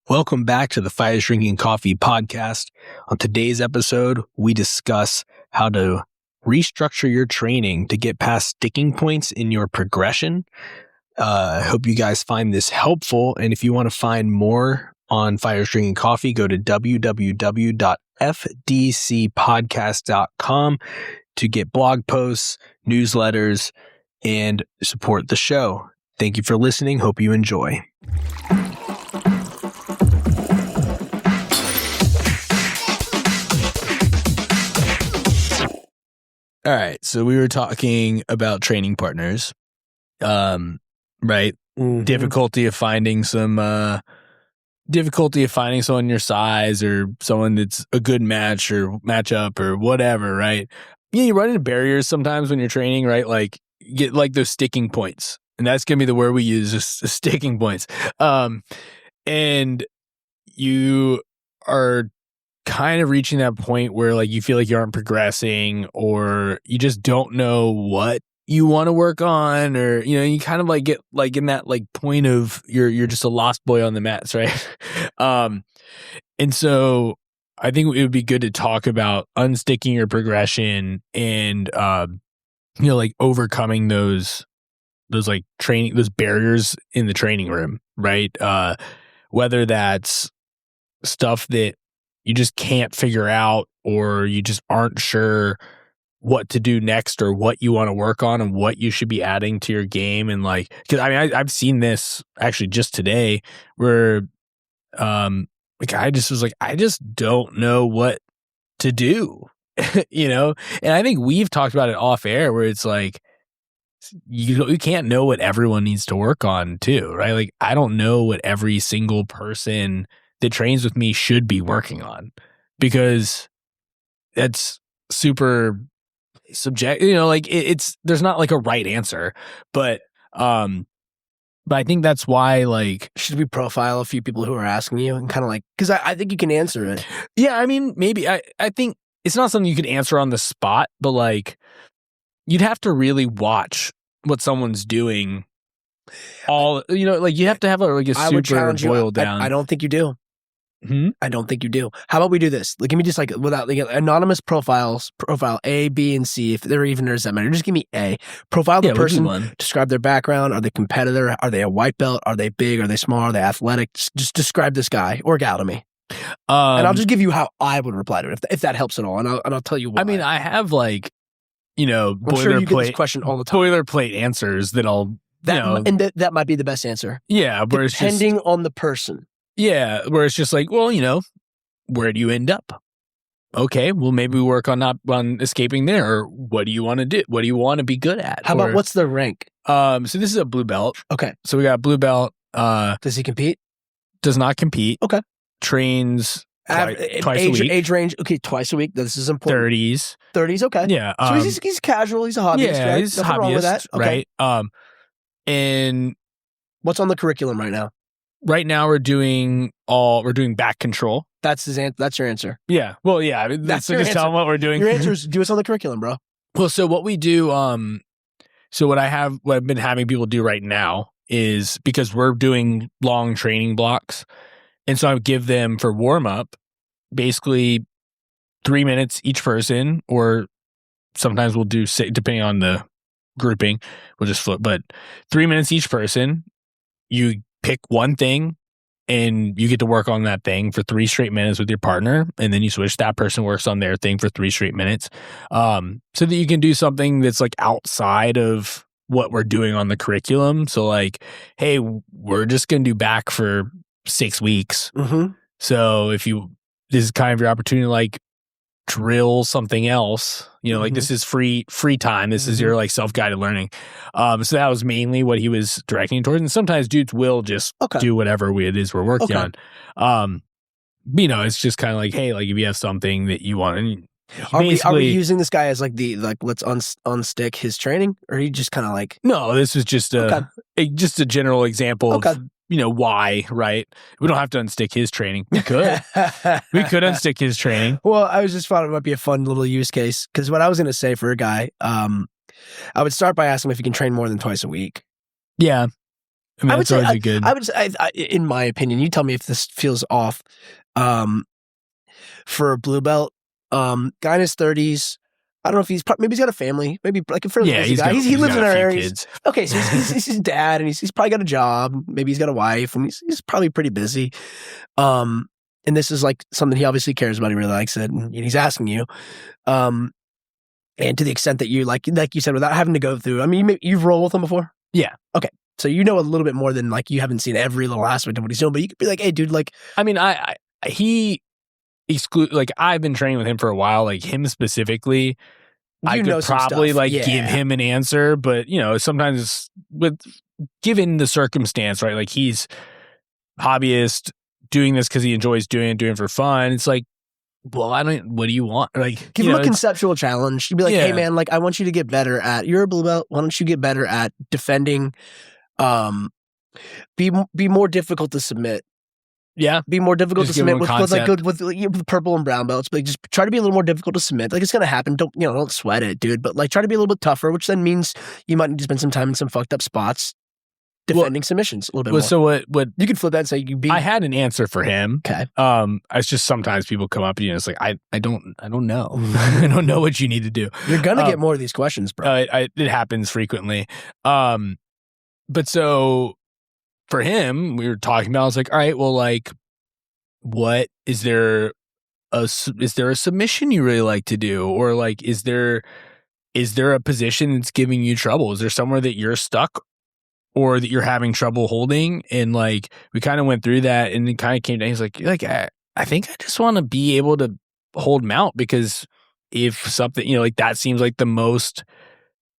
Welcome back to the Fires Drinking Coffee podcast. On today's episode, we discuss how to restructure your training to get past sticking points in your progression. I hope you guys find this helpful. And if you want to find more on Fires Drinking Coffee, go to www.fdcpodcast.com to get blog posts, newsletters, and support the show. Thank you for listening. Hope you enjoy. All right, so we were talking about training partners, right? Mm-hmm. Difficulty of finding someone your size or someone that's a good match or matchup or whatever, right? Yeah, you run into barriers sometimes when you're training, right? Like you get like those sticking points, and that's gonna be the word we use, is sticking points. And you are kind of reaching that point where like you feel like you aren't progressing, or you just don't know what you want to work on, or you kind of like get like in that like point of you're just a lost boy on the mats, right? And so I think it would be good to talk about unsticking your progression and like overcoming those like training, those barriers in the training room, right? Whether that's stuff that you just can't figure out, or you just aren't sure what to do next, or what you want to work on and what you should be adding to your game. And like, cause I mean, I've seen this actually just today where, like I just was like, I just don't know what to do, and I think we've talked about it off air where it's like, you can't know what everyone needs to work on too, right? Like, I don't know what every single person that trains with me should be working on, because that's super subjective. Like it's there's not like a right answer, but I think that's why, like, should we profile a few people who are asking you and kind of like, because I think you can answer it. Yeah, I mean, maybe I think it's not something you could answer on the spot, but like you'd have to really watch what someone's doing. Like you have to have a super boiled down. I don't think you do. I don't think you do. How about we do this? Like, give me just like without like anonymous profile A, B, and C. If there does that matter, just give me A. Profile the person. Describe their background. Are they a competitor? Are they a white belt? Are they big? Are they small? Are they athletic? Just describe this guy or gal to me. And I'll just give you how I would reply to it if that helps at all. And I'll tell you why. I mean, I have like, I'm sure you get this question all the time. Boilerplate answers that I'll and that might be the best answer. Yeah, where depending on the person. Yeah, where it's just like, well, where do you end up? Okay, well, maybe we work on escaping there. Or what do you want to do? What do you want to be good at? How about what's the rank? So this is a blue belt. Okay. So we got blue belt. Does he compete? Does not compete. Okay. Trains twice a week. Age range, okay, twice a week. This is important. 30s. 30s, okay. Yeah. So he's casual. He's a hobbyist, yeah, right? he's Nothing hobbyist, wrong with that. Okay. Right? And what's on the curriculum right now? Right now we're doing back control. That's your answer. Yeah. Well, yeah. I mean, that's just tell them what we're doing. Your answer is do what's on the curriculum, bro. Well, so what we do, so what I've been having people do right now is, because we're doing long training blocks, and so I give them for warm up basically 3 minutes each person, or sometimes we'll do depending on the grouping, we'll just flip, but 3 minutes each person. You pick one thing and you get to work on that thing for 3 straight minutes with your partner, and then you switch. That person works on their thing for 3 straight minutes, so that you can do something that's like outside of what we're doing on the curriculum. So like, hey, we're just going to do back for 6 weeks. Mm-hmm. So this is kind of your opportunity to like drill something else, like this is free time. This is your like self-guided learning. So that was mainly what he was directing towards. And sometimes dudes will just do whatever it is we're working on. It's just kind of like, hey, like if you have something that you want, and are we using this guy as like let's unstick his training, or he just kind of like, no, this was just a general example of why, right? We don't have to unstick his training. We could unstick his training. Well, I was just thought it might be a fun little use case, because what I was going to say for a guy, I would start by asking him if he can train more than twice a week. Yeah. I mean, that's always a good. I would say, in my opinion, you tell me if this feels off. For a blue belt, guy in his 30s. I don't know if maybe he's got a family, maybe like a fairly busy guy. He lives in our area. Okay, so he's his dad, and he's probably got a job. Maybe he's got a wife, and he's probably pretty busy. And this is like something he obviously cares about. He really likes it, and he's asking you. And to the extent that you like you said, without having to go through. I mean, you've rolled with him before. Yeah. Okay. So you know a little bit more than like you haven't seen every little aspect of what he's doing, but you could be like, hey, dude, like. I mean, he exclude like I've been training with him for a while. Like him specifically, I could probably like give him an answer, but sometimes given the circumstance, right? Like he's hobbyist doing this because he enjoys doing it for fun. It's like, well, what do you want? Like, give him a conceptual challenge. You'd be like, hey man, like I want you to get better at. You're a blue belt. Why don't you get better at defending? Be more difficult to submit. Yeah, be more difficult to submit with purple and brown belts. But just try to be a little more difficult to submit. Like it's gonna happen. Don't sweat it, dude. But like try to be a little bit tougher, which then means you might need to spend some time in some fucked up spots defending submissions a little bit more. So what you could flip that and say I had an answer for him. Okay. It's just sometimes people come up and it's like I don't know. I don't know what you need to do. You're gonna get more of these questions, bro. It happens frequently. But so. For him, we were talking about, I was like, all right, well, like, what is there a submission you really like to do? Or like, is there a position that's giving you trouble? Is there somewhere that you're stuck or that you're having trouble holding? And like, we kind of went through that and it kind of came down. He's like, I think I just want to be able to hold mount because if something, like that seems like the most,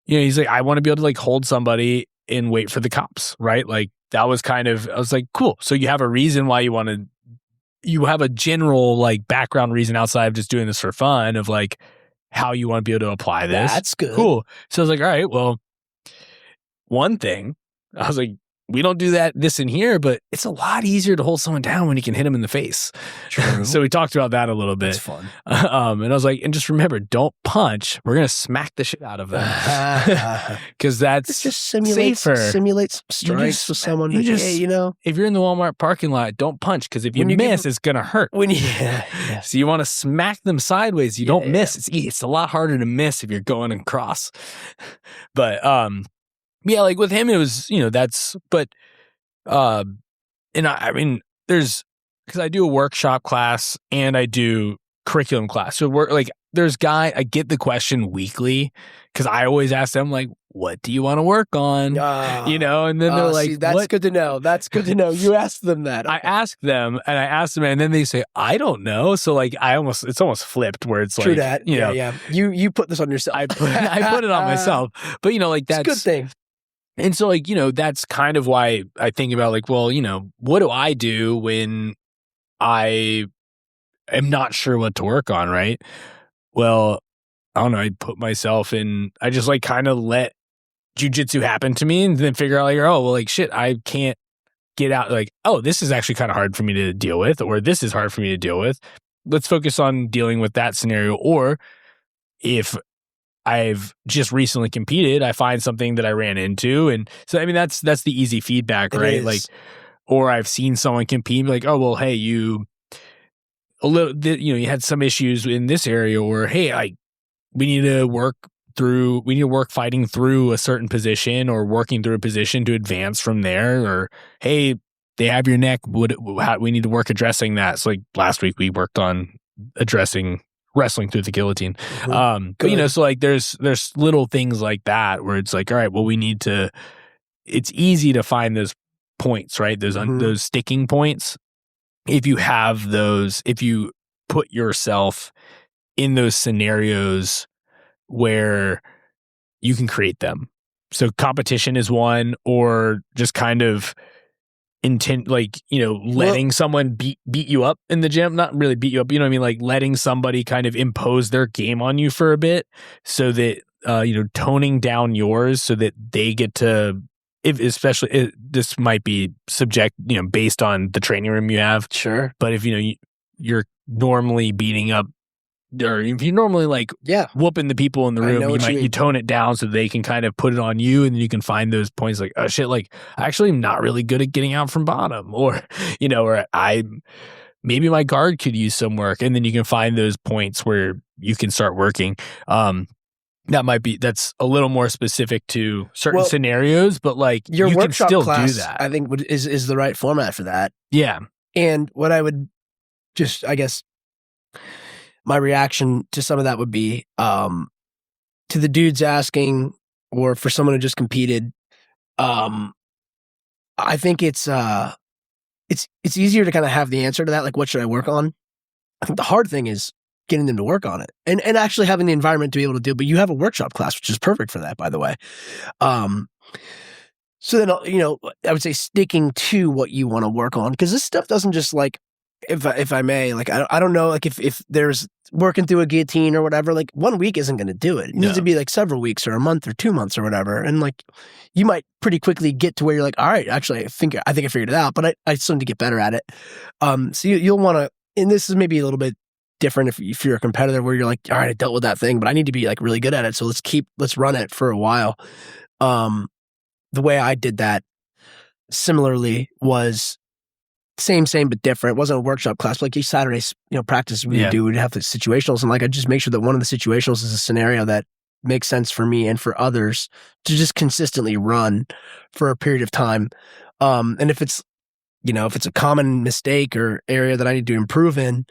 he's like, I want to be able to like hold somebody and wait for the cops, right? Like, that was I was like, cool. So you have a reason why you have a general like background reason outside of just doing this for fun of like how you want to be able to apply this. That's good. Cool. So I was like, all right, well, one thing, I was like, we don't do this in here, but it's a lot easier to hold someone down when you can hit them in the face. True. So we talked about that a little bit. That's fun. And I was like, and just remember, don't punch. We're going to smack the shit out of them. Because that's just simulates strikes with someone. If you're in the Walmart parking lot, don't punch. Because if you miss, it's going to hurt. So you want to smack them sideways. You don't miss. It's a lot harder to miss if you're going across. But, yeah, like with him, it was, but, and I mean, because I do a workshop class and I do curriculum class. So I get the question weekly because I always ask them like, what do you want to work on? And then they're like, that's good to know. That's good to know. You asked them that. Okay. I ask them and then they say, I don't know. So like, it's almost flipped where it's true like, that. Yeah. You put this on yourself. I put it on myself, but like, that's a good thing. And so like, that's kind of why I think about like, well, what do I do when I am not sure what to work on, right? Well, I don't know. I put myself in, I just like kind of let jiu-jitsu happen to me and then figure out like, oh, well, like shit, I can't get out. Like, oh, this is actually kind of hard for me to deal with, or this is hard for me to deal with. Let's focus on dealing with that scenario. Or if I've just recently competed, I find something that I ran into. And so, I mean, that's the easy feedback, right? Like, or I've seen someone compete like, oh, well, hey, you had some issues in this area, or, hey, we need to work fighting through a certain position or working through a position to advance from there, or, hey, they have your neck. We need to work addressing that. So like last week we worked on addressing wrestling through the guillotine. But so like there's little things like that where it's like, all right, well, it's easy to find those points, right? Those sticking points. If you put yourself in those scenarios where you can create them. So competition is one, or just kind of letting someone beat you up in the gym, not really beat you up, like letting somebody kind of impose their game on you for a bit, so that toning down yours so that they get to, this might be based on the training room you have, sure, but if you're normally beating up or if you normally like whooping the people in the room, you tone it down so they can kind of put it on you, and then you can find those points like, oh shit, like I actually am not really good at getting out from bottom, or or maybe my guard could use some work, and then you can find those points where you can start working. That's a little more specific to certain scenarios, but like your you can still class, do that. I think is the right format for that. Yeah. And what I would just, I guess, my reaction to some of that would be to the dudes asking, or for someone who just competed. I think it's easier to kind of have the answer to that. Like, what should I work on? I think the hard thing is getting them to work on it and actually having the environment to be able to do it. But you have a workshop class, which is perfect for that, by the way. So then, I would say sticking to what you want to work on, because this stuff doesn't just like, if I may, like, I don't know, like if there's working through a guillotine or whatever, like 1 week isn't going to do it. It needs to be like several weeks or a month or 2 months or whatever. And like, you might pretty quickly get to where you're like, all right, actually, I think I figured it out, but I still need to get better at it. So you'll want to, and this is maybe a little bit different if you're a competitor where you're like, all right, I dealt with that thing, but I need to be like really good at it. So let's run it for a while. The way I did that similarly was same, but different. It wasn't a workshop class, but like each Saturday's, practice we'd have the situationals, and like, I just make sure that one of the situationals is a scenario that makes sense for me and for others to just consistently run for a period of time. And if it's a common mistake or area that I need to improve in,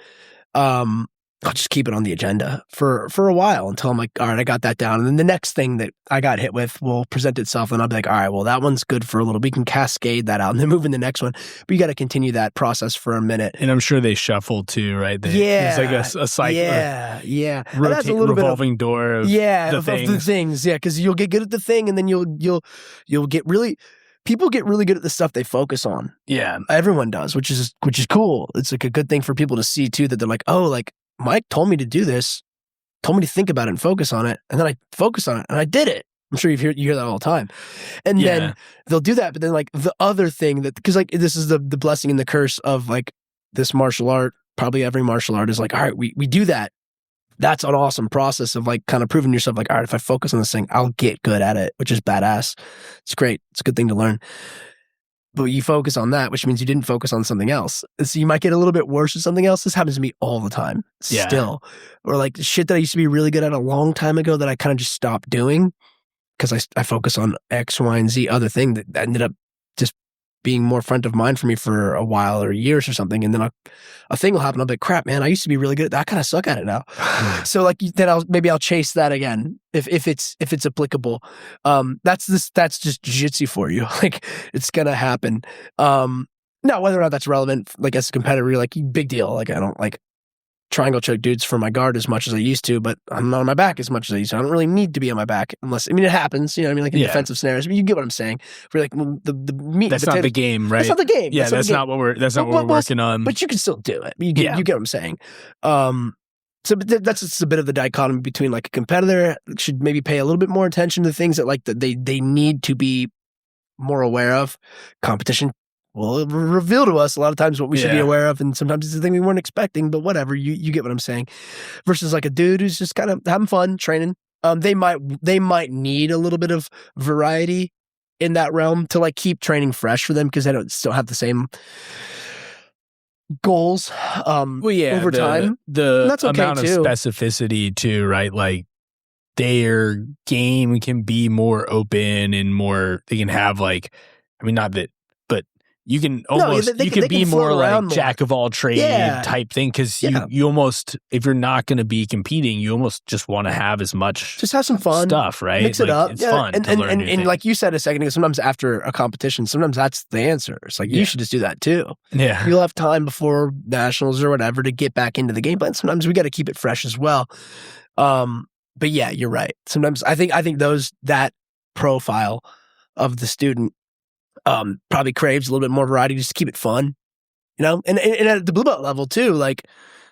I'll just keep it on the agenda for a while until I'm like, all right, I got that down. And then the next thing that I got hit with will present itself, and I'll be like, all right, well, that one's good for a little. We can cascade that out and then move in the next one. But you got to continue that process for a minute. And I'm sure they shuffle too, right? It's like a cycle. Yeah. That's a little revolving door of the things. Yeah, because you'll get good at the thing, and then you'll get really. People get really good at the stuff they focus on. Yeah, everyone does, which is cool. It's like a good thing for people to see too, that they're like, oh, like Mike told me to do this, told me to think about it and focus on it, and then I focused on it and I did it. I'm sure you hear that all the time. And then they'll do that, but then like the other thing that, because like this is the blessing and the curse of like this martial art. Probably every martial art is like, all right, we do that. That's an awesome process of like kind of proving yourself like, all right, if I focus on this thing, I'll get good at it, which is badass. It's great. It's a good thing to learn. But you focus on that, which means you didn't focus on something else. So you might get a little bit worse with something else. This happens to me all the time still. Or like shit that I used to be really good at a long time ago that I kind of just stopped doing because I focus on X, Y, and Z other thing that ended up just being more front of mind for me for a while or years or something. And then a thing will happen. I'll be like, crap, man, I used to be really good at that. I kind of suck at it now. So like, then I'll chase that again if it's applicable. That's just jiu-jitsu for you. Like, it's going to happen. Now, whether or not that's relevant, like as a competitor, you're like, big deal. Like, I don't like triangle choke dudes for my guard as much as I used to, but I'm not on my back as much as I used to. I don't really need to be on my back unless, it happens, like in defensive scenarios, but you get what I'm saying. We're like, the meat. That's not the game, right? That's not the game. Yeah, that's not what we're working on. But you can still do it. You get what I'm saying. So that's just a bit of the dichotomy between like a competitor should maybe pay a little bit more attention to things that like that they need to be more aware of. Competition will reveal to us a lot of times what we should be aware of, and sometimes it's the thing we weren't expecting, but whatever, you get what I'm saying. Versus like a dude who's just kind of having fun training. They might need a little bit of variety in that realm to like keep training fresh for them because they don't still have the same goals over time. That's okay amount too. Of specificity too, right? Like their game can be more open and more, they can have like, not that, but you can almost, you can be more like jack of all trade type thing. Cause you almost, if you're not going to be competing, you almost just want to have as much, just have some fun stuff, right? Mix it up. It's fun to learn and like you said a second ago, sometimes after a competition, sometimes that's the answer. It's like, you should just do that too. Yeah. You'll have time before nationals or whatever to get back into the game, but sometimes we got to keep it fresh as well. But yeah, you're right. Sometimes I think that profile of the student probably craves a little bit more variety just to keep it fun, and at the blue belt level too, like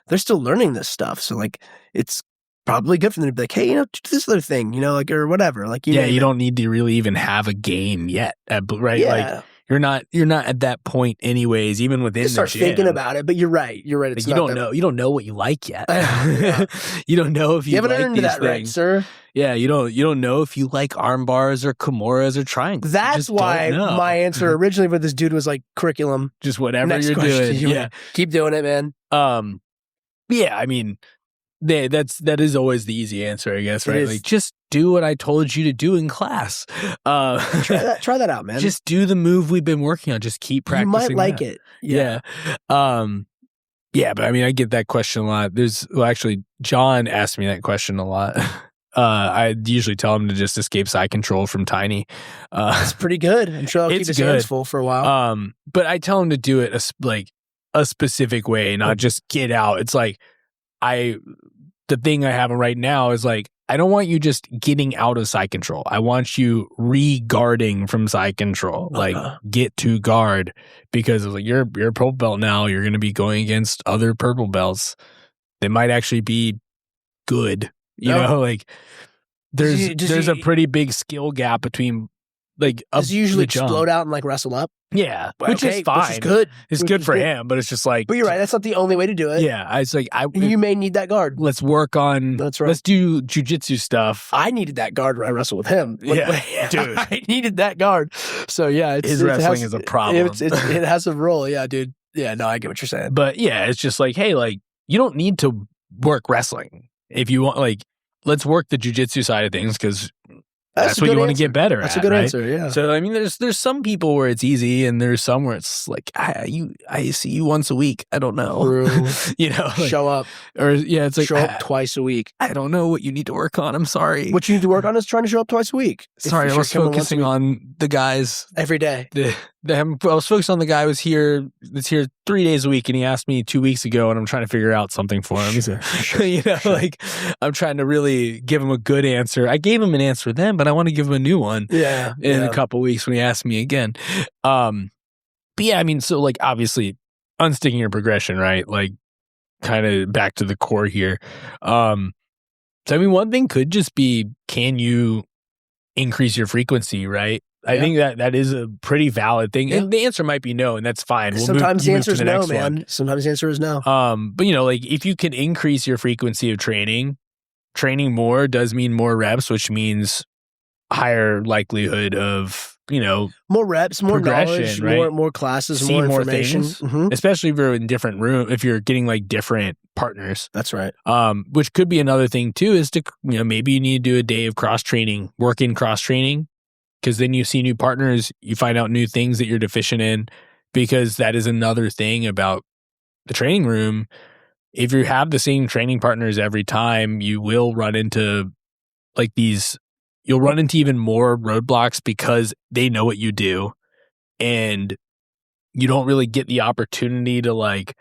they're still learning this stuff. So like, it's probably good for them to be like, hey, do this other thing, like, or whatever. Like, you don't need to really even have a game yet, right? Yeah. Like you're not at that point anyways, even within you start the gym. thinking about it, but you're right. It's like you don't know what you like yet. You don't know if you haven't like earned these that things. right, sir. Yeah, you don't know if you like arm bars or kimuras or triangles. That's why my answer originally for this dude was like curriculum. Just whatever Next you're question. doing. Yeah. Keep doing it, man. Yeah, I mean, that is always the easy answer, I guess, right? Like, just do what I told you to do in class. Try that out, man. Just do the move we've been working on. Just keep practicing. You might like it. Yeah. Yeah, but I mean, I get that question a lot. Actually, John asked me that question a lot. I usually tell him to just escape side control from Tiny. It's pretty good. I'm sure I'll keep his hands full for a while. But I tell him to do it a specific way, not just get out. It's like the thing I have right now is like, I don't want you just getting out of side control. I want you re-guarding from side control. Like, get to guard, because like you're a purple belt now. You're going to be going against other purple belts. They might actually be good. You know, like there's a pretty big skill gap between like. Does he usually explode out and like wrestle up? Yeah, which is fine. Which is good. It's good for him, but it's just like. But you're right. That's not the only way to do it. Yeah, it's like you may need that guard. Let's work on. That's right. Let's do jiu-jitsu stuff. I needed that guard when I wrestled with him. Yeah, dude, I needed that guard. So yeah, his wrestling is a problem. It has a role. Yeah, dude. Yeah, no, I get what you're saying. But yeah, it's just like, hey, like you don't need to work wrestling if you want. Like, let's work the jiu-jitsu side of things, because that's what you want to get better at. That's a good answer, yeah. So, I mean, there's some people where it's easy, and there's some where it's like, I see you once a week. I don't know. True. You know, like, show up. Or, yeah, it's like, show up twice a week. I don't know what you need to work on. I'm sorry. What you need to work on is trying to show up twice a week. Sorry, I was focusing on the guys. Every day. I was focused on the guy that's here 3 days a week, and he asked me 2 weeks ago, and I'm trying to figure out something for him. Sure. You know, like I'm trying to really give him a good answer. I gave him an answer then, but I want to give him a new one. Yeah, in a couple weeks when he asks me again. But yeah, I mean, so like obviously unsticking your progression, right? Like kind of back to the core here. So I mean, one thing could just be, can you increase your frequency, right? I think that is a pretty valid thing. Yeah. And the answer might be no, and that's fine. Sometimes the answer is no, man. Sometimes the answer is no. But you know, like if you can increase your frequency of training more does mean more reps, which means higher likelihood of, you know, more reps, more knowledge, right? more classes, more information. Especially if you're in different room, if you're getting like different partners. That's right. Which could be another thing too, is to, you know, maybe you need to do a day of cross training, work in cross training. Because then you see new partners, you find out new things that you're deficient in, because that is another thing about the training room. If you have the same training partners every time, you will run into like you'll run into even more roadblocks, because they know what you do, and you don't really get the opportunity to like,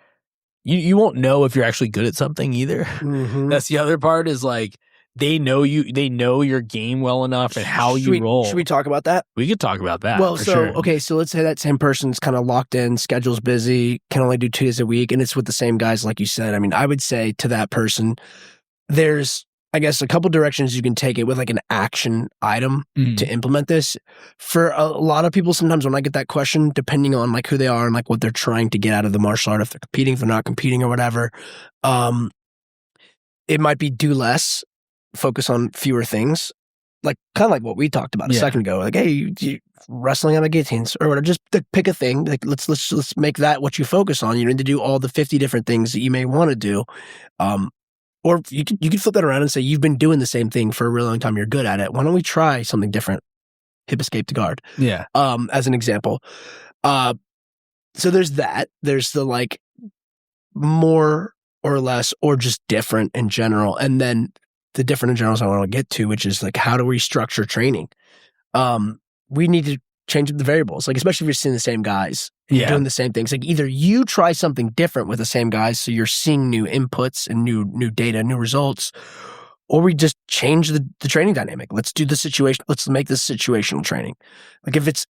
you won't know if you're actually good at something either. That's the other part, is like, they know your game well enough and how you roll. Should we talk about that? We could talk about that. Well, sure. Okay, so let's say that same person's kind of locked in, schedule's busy, can only do 2 days a week, and it's with the same guys, like you said. I mean, I would say to that person, there's, I guess, a couple directions you can take it with, like an action item to implement this. For a lot of people, sometimes when I get that question, depending on like who they are and like what they're trying to get out of the martial art, if they're competing, if they're not competing or whatever, it might be do less, focus on fewer things, like kind of like what we talked about a second ago. Like, hey, wrestling on the guillotines or whatever. Just pick a thing. Like, let's make that what you focus on. You need to do all the 50 different things that you may want to do. Or you could flip that around and say, you've been doing the same thing for a really long time. You're good at it. Why don't we try something different? Hip escape to guard. Yeah. As an example. So there's that. There's the like more or less or just different in general. And then the different in general is I want to get to, which is like, how do we structure training? We need to change the variables, like especially if you're seeing the same guys doing the same things. Like either you try something different with the same guys, so you're seeing new inputs and new data, new results, or we just change the training dynamic. Let's do the situation. Let's make this situational training. Like if it's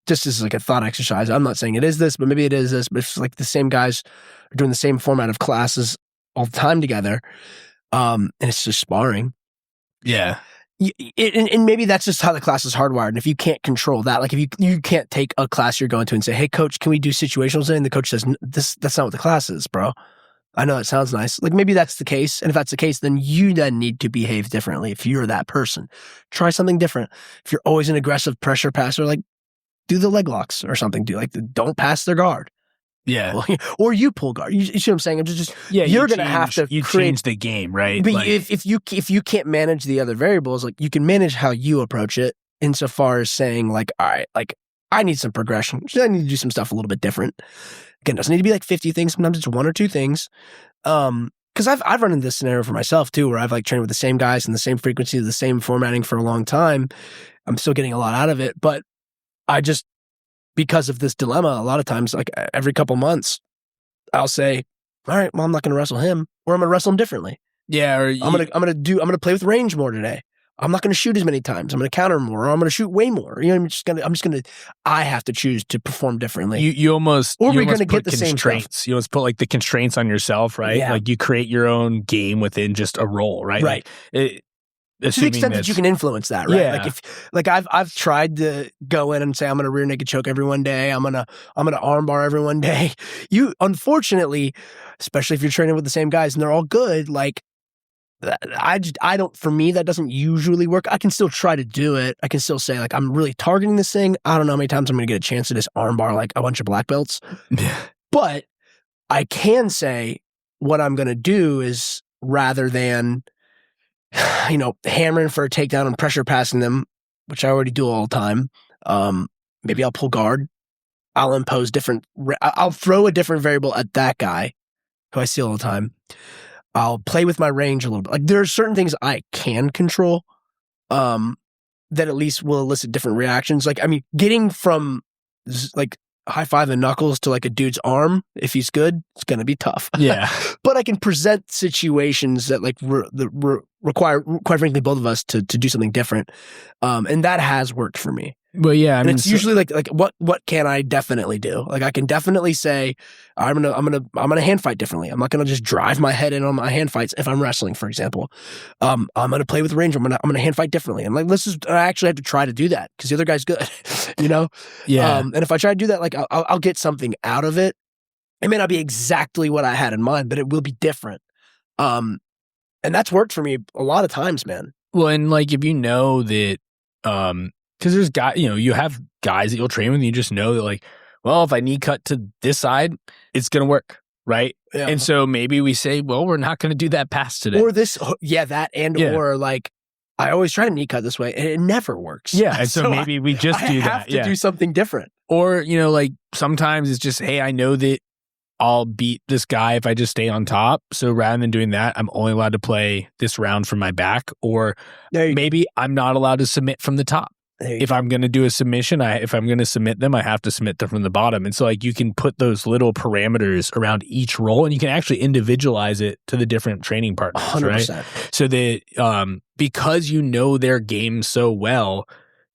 just as like a thought exercise, I'm not saying it is this, but maybe it is this. But if like the same guys are doing the same format of classes all the time together, and it's just sparring. Yeah. And maybe that's just how the class is hardwired. And if you can't control that, like if you can't take a class you're going to and say, hey, coach, can we do situational today? And the coach says, that's not what the class is, bro. I know that sounds nice. Like maybe that's the case. And if that's the case, then you then need to behave differently. If you're that person, try something different. If you're always an aggressive pressure passer, like do the leg locks or something. Don't pass their guard. Yeah. Or you pull guard. You see what I'm saying? I'm just you're going to have to change the game, right? But like, if you can't manage the other variables, like you can manage how you approach it insofar as saying like, all right, like I need some progression. I need to do some stuff a little bit different. Again, it doesn't need to be like 50 things. Sometimes it's 1 or 2 things. Because I've run into this scenario for myself too, where I've like trained with the same guys and the same frequency, the same formatting for a long time. I'm still getting a lot out of it, but I just, because of this dilemma, a lot of times, like every couple months, I'll say, all right, well, I'm not going to wrestle him, or I'm going to wrestle him differently. Yeah. Or I'm going to play with range more today. I'm not going to shoot as many times. I'm going to counter more, or I'm going to shoot way more. You know, I have to choose to perform differently. You almost, or we're going to get the same constraints. You almost put like the constraints on yourself, right? Yeah. Like you create your own game within just a role, right? Right. To the extent that you can influence that, right? Yeah. I've tried to go in and say I'm going to rear naked choke every one day. I'm going to arm bar every one day. You unfortunately, especially if you're training with the same guys and they're all good, like I don't, for me, that doesn't usually work. I can still try to do it. I can still say like I'm really targeting this thing. I don't know how many times I'm going to get a chance to just arm bar like a bunch of black belts. But I can say what I'm going to do is, rather than hammering for a takedown and pressure passing them, which I already do all the time. Maybe I'll pull guard. I'll impose I'll throw a different variable at that guy who I see all the time. I'll play with my range a little bit. Like there are certain things I can control, that at least will elicit different reactions. Like, I mean, getting from like high five and knuckles to like a dude's arm, if he's good, it's going to be tough. Yeah. But I can present situations that like require, quite frankly, both of us to do something different. And that has worked for me. Well, yeah, I mean, it's usually like what can I definitely do? Like I can definitely say I'm gonna hand fight differently. I'm not gonna just drive my head in on my hand fights if I'm wrestling, for example. I'm gonna play with range. I'm gonna hand fight differently. And like I actually have to try to do that because the other guy's good, Yeah. And if I try to do that, like I'll get something out of it. It may not be exactly what I had in mind, but it will be different. And that's worked for me a lot of times, man. Well, and like if you know that, because there's guys, you have guys that you'll train with, and you just know that like, well, if I knee cut to this side, it's going to work, right? Yeah. And so maybe we say, well, we're not going to do that pass today. Or this, or like, I always try to knee cut this way, and it never works. Yeah, and so maybe we just do that. I have to do something different. Or, like sometimes it's just, hey, I know that I'll beat this guy if I just stay on top. So rather than doing that, I'm only allowed to play this round from my back. Or maybe I'm not allowed to submit from the top. If I'm going to do a submission, if I'm going to submit them, I have to submit them from the bottom. And so like you can put those little parameters around each role, and you can actually individualize it to the different training partners, 100%. Right? So that because you know their game so well,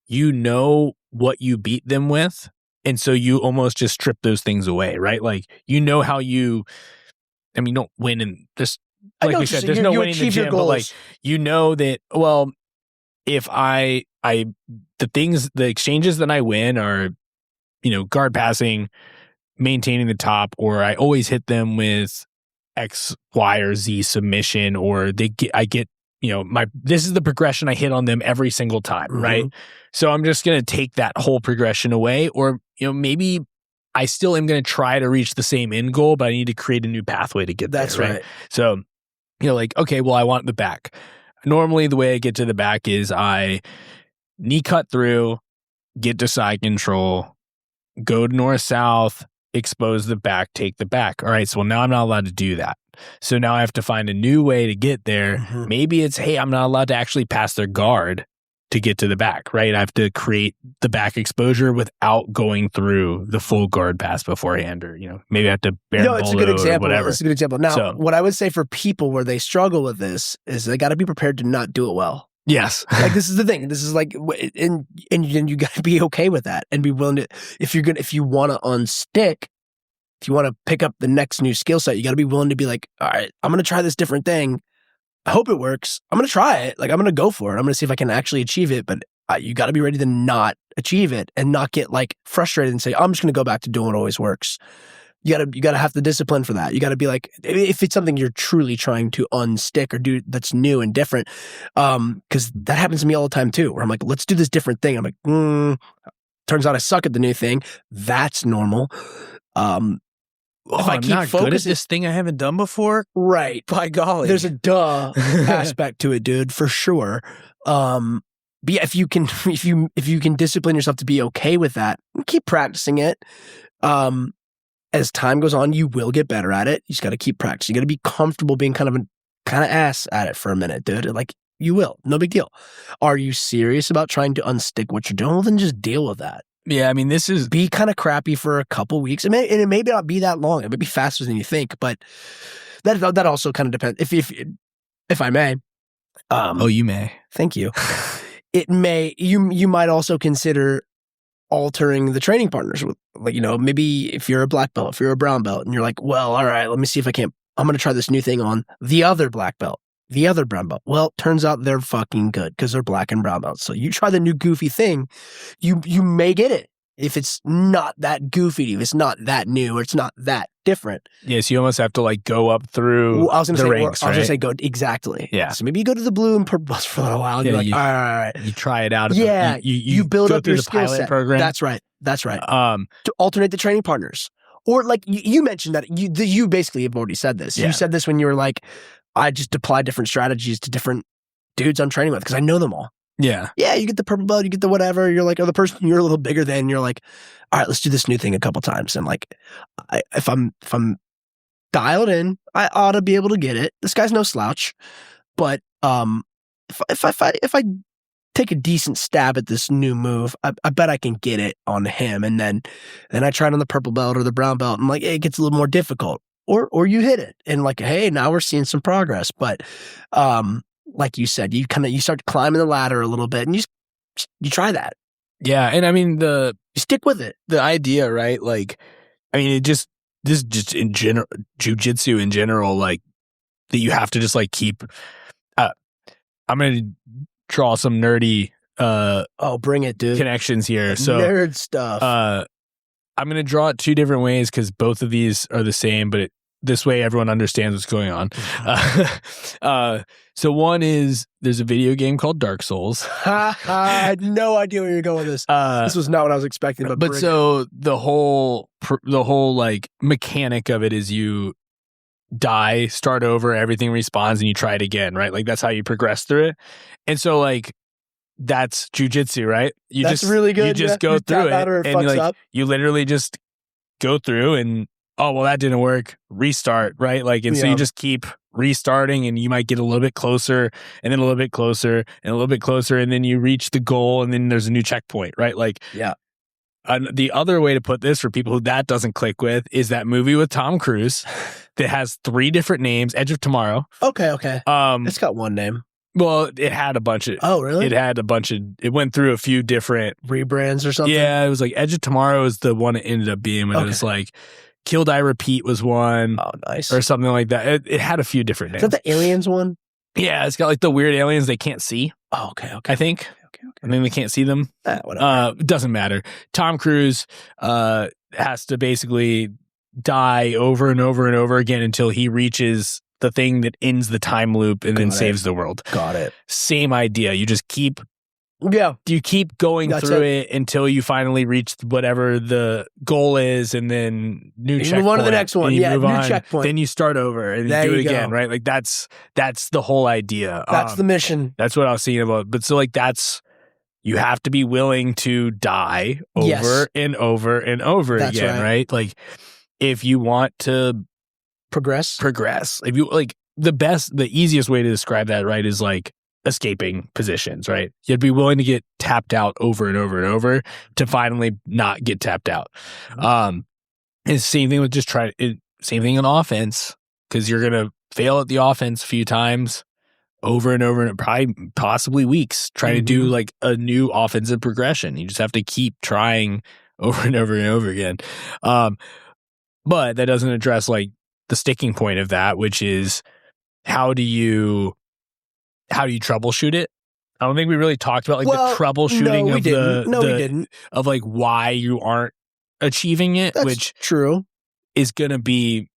you know what you beat them with. And so you almost just strip those things away, right? Like, how you don't win in this, like we said, there's no winning in the gym, but like, that, well, if the exchanges that I win are, guard passing, maintaining the top, or I always hit them with X, Y, or Z submission, or I get, this is the progression I hit on them every single time, mm-hmm. right? So I'm just going to take that whole progression away, or, maybe I still am going to try to reach the same end goal, but I need to create a new pathway to get there. That's right. So, like, okay, well, I want the back. Normally, the way I get to the back is I knee cut through, get to side control, go to north-south, expose the back, take the back. All right, so now I'm not allowed to do that. So now I have to find a new way to get there. Mm-hmm. Maybe it's, hey, I'm not allowed to actually pass their guard to get to the back, right? I have to create the back exposure without going through the full guard pass beforehand, or, maybe I have to it's a good example. It's a good example. Now, what I would say for people where they struggle with this is they got to be prepared to not do it well. Yes. Like, this is the thing. This is like, and you got to be okay with that and be willing to, if you want to unstick, if you want to pick up the next new skill set, you got to be willing to be like, all right, I'm going to try this different thing, I hope it works. I'm going to try it. Like, I'm going to go for it. I'm going to see if I can actually achieve it. But you got to be ready to not achieve it and not get like frustrated and say, I'm just going to go back to doing what always works. You gotta have the discipline for that. You gotta be like, if it's something you're truly trying to unstick or do that's new and different, because that happens to me all the time too, where I'm like, let's do this different thing. I'm like, turns out I suck at the new thing. That's normal. If I keep not good at this thing I haven't done before, right? By golly, there's a aspect to it, dude, for sure. But yeah, if you can discipline yourself to be okay with that, keep practicing it. As time goes on, you will get better at it. You just got to keep practicing. You got to be comfortable being kind of ass at it for a minute, dude. Like, you will. No big deal. Are you serious about trying to unstick what you're doing? Well, then just deal with that. Yeah, I mean, this is... Be kind of crappy for a couple weeks. And it may not be that long. It might be faster than you think, but that also kind of depends. If I may. You may. Thank you. It may... You might also consider altering the training partners with, like, maybe if you're a black belt, if you're a brown belt, and you're like, well, all right, let me see if I'm going to try this new thing on the other black belt, the other brown belt. Well, turns out they're fucking good because they're black and brown belts. So you try the new goofy thing, you may get it. If it's not that goofy, if it's not that new, or it's not that different. Yes, you almost have to like go up through the ranks, I was going to say go, exactly. Yeah. So maybe you go to the blue and purple belts for a little while, and you're like, all right. You try it out. Yeah. You build up your skill set. Program. That's right. To alternate the training partners. Or like you mentioned that you basically have already said this. Yeah. You said this when you were like, I just apply different strategies to different dudes I'm training with because I know them all. Yeah. Yeah, you get the purple belt, you get the whatever. You're like, the person you're a little bigger than, you're like, all right, let's do this new thing a couple times. And like, if I'm dialed in, I ought to be able to get it. This guy's no slouch. But if I take a decent stab at this new move, I bet I can get it on him. And then I try it on the purple belt or the brown belt, and like, it gets a little more difficult. Or you hit it and like, hey, now we're seeing some progress. But like you said, you start climbing the ladder a little bit, and you try that. Yeah, and I mean you stick with it. The idea, right? Like, I mean, this just in general, jiu-jitsu in general, like that you have to just like keep. I'm gonna draw some nerdy. Bring it, dude. Connections here. So nerd stuff. I'm gonna draw it two different ways because both of these are the same, but this way everyone understands what's going on. So one is there's a video game called Dark Souls. I had no idea where you're going with this. This was not what I was expecting. But so the whole like mechanic of it is you die, start over, everything respawns, and you try it again, right? Like that's how you progress through it. And so like that's jujitsu, right? That's really good. You just go through it, and you literally just go through and, oh, well, that didn't work. Restart, right? Like, and so you just keep restarting, and you might get a little bit closer, and then a little bit closer, and a little bit closer, and then you reach the goal, and then there's a new checkpoint, right? Like, yeah. The other way to put this for people who that doesn't click with is that movie with Tom Cruise that has 3 different names. Edge of Tomorrow. Okay. It's got one name. Well, it had a bunch of... Oh, really? It went through a few different... rebrands or something? Yeah, it was like Edge of Tomorrow is the one it ended up being. When it was like Kill Die Repeat was one. Oh, nice. Or something like that. It had a few different names. Is that the aliens one? Yeah, it's got like the weird aliens they can't see. Oh, okay. I think. Okay. I mean, they can't see them. Whatever. It doesn't matter. Tom Cruise has to basically die over and over and over again until he reaches the thing that ends the time loop and then saves the world. Got it. Same idea. You just keep... Yeah. You keep going through it until you finally reach whatever the goal is, and then new checkpoint. Move on to the next one. Yeah, new checkpoint. Then you start over and you do it again, right? Like that's the whole idea. That's the mission. That's what I was thinking about. But so like you have to be willing to die over and over and over again, right? Like if you want to progress. If you like the easiest way to describe that, right, is like escaping positions, right? You'd be willing to get tapped out over and over and over to finally not get tapped out. And same thing with same thing on offense, because you're gonna fail at the offense a few times over and over, and probably possibly weeks trying to do like a new offensive progression. You just have to keep trying over and over and over again. But that doesn't address like the sticking point of that, which is how do you how do you troubleshoot it? I don't think we really talked about like the troubleshooting we didn't. Of like why you aren't achieving it, That's which true is going to be,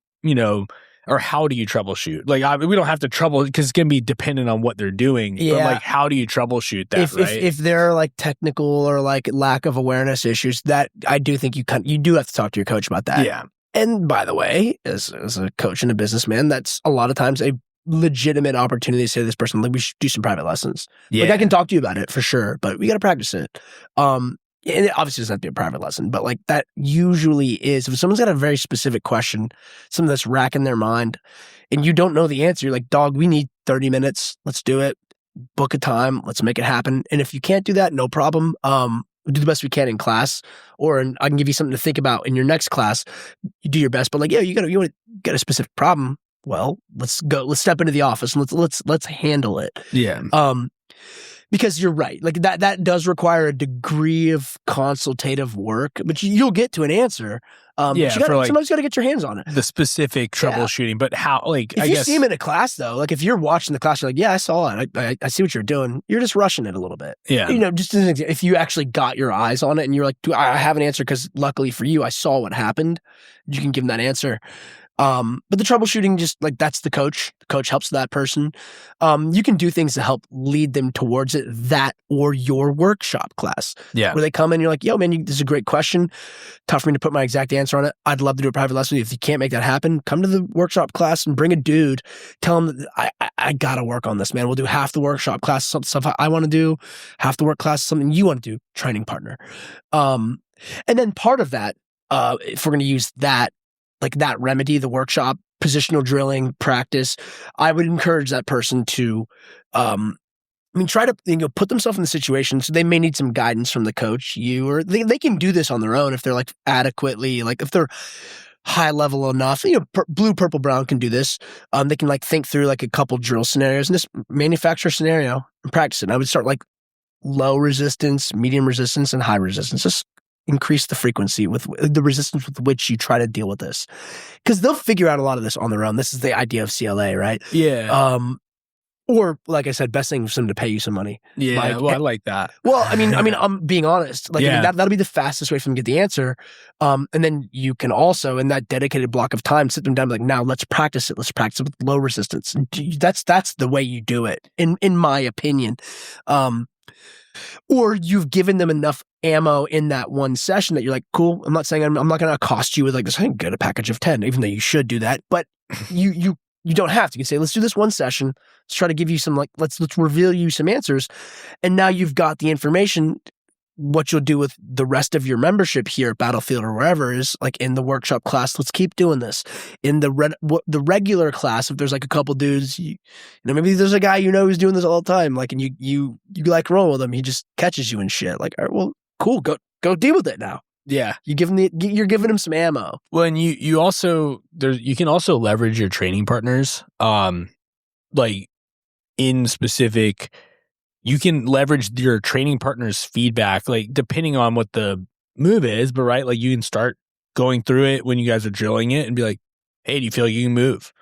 or how do you troubleshoot? Like we don't have to because it's going to be dependent on what they're doing. Yeah. But like, how do you troubleshoot that? If there are like technical or like lack of awareness issues, that I do think you do have to talk to your coach about that. Yeah. And by the way, as a coach and a businessman, that's a lot of times a legitimate opportunity to say to this person, like, we should do some private lessons. Yeah. Like I can talk to you about it for sure, but we got to practice it. And it obviously doesn't have to be a private lesson, but like that usually is, if someone's got a very specific question, something that's racking their mind and you don't know the answer, you're like, dog, we need 30 minutes. Let's do it. Book a time. Let's make it happen. And if you can't do that, no problem. We'll do the best we can in class, or I can give you something to think about in your next class. You do your best, but like, yeah, you got a specific problem. Well, let's go. Let's step into the office and let's handle it. Yeah. Because you're right. Like that does require a degree of consultative work, but you'll get to an answer. Sometimes you got to get your hands on it. The specific troubleshooting, but how? Like, if you see him in a class though, like if you're watching the class, you're like, yeah, I saw it. I see what you're doing. You're just rushing it a little bit. Yeah. Just if you actually got your eyes on it and you're like, I have an answer because luckily for you, I saw what happened. You can give them that answer. But the troubleshooting, just like that's the coach. The coach helps that person. You can do things to help lead them towards it, that or your workshop class. Yeah. Where they come in and you're like, yo, man, this is a great question. Tough for me to put my exact answer on it. I'd love to do a private lesson with you. If you can't make that happen, come to the workshop class and bring a dude. Tell him that I got to work on this, man. We'll do half the workshop class, some stuff I want to do, half the work class, something you want to do, training partner. And then part of that, if we're going to use that, like that remedy, the workshop, positional drilling, practice, I would encourage that person to, try to put themselves in the situation. So they may need some guidance from the coach, or they can do this on their own if they're like adequately, like if they're high level enough. Blue, purple, brown can do this. They can like think through like a couple drill scenarios and just manufacture a scenario and practice it. And I would start like low resistance, medium resistance, and high resistance. Just increase the frequency with the resistance with which you try to deal with this, because they'll figure out a lot of this on their own. This is the idea of CLA, right? Yeah. Or like I said, best thing for them to pay you some money. Yeah. I like that. Well, I'm being honest. Like, that'll be the fastest way for them to get the answer. And then you can also, in that dedicated block of time, sit them down and be like, now let's practice it. Let's practice it with low resistance. That's the way you do it, in my opinion. Or you've given them enough ammo in that one session that you're like, cool. I'm not saying I'm not going to accost you with like this. I can get a package of 10, even though you should do that. But you don't have to. You can say, let's do this one session. Let's try to give you some let's reveal you some answers. And now you've got the information. What you'll do with the rest of your membership here at Battlefield or wherever is like in the workshop class, let's keep doing this. In the regular class, if there's like a couple dudes, maybe there's a guy who's doing this all the time, like, and you like roll with him, he just catches you and shit. Like, all right, well, cool, go deal with it now. Yeah, you're giving him some ammo. Well, and you also you can also leverage your training partners, like in specific. You can leverage your training partner's feedback, like depending on what the move is, but right, like you can start going through it when you guys are drilling it and be like, hey, do you feel like you can move?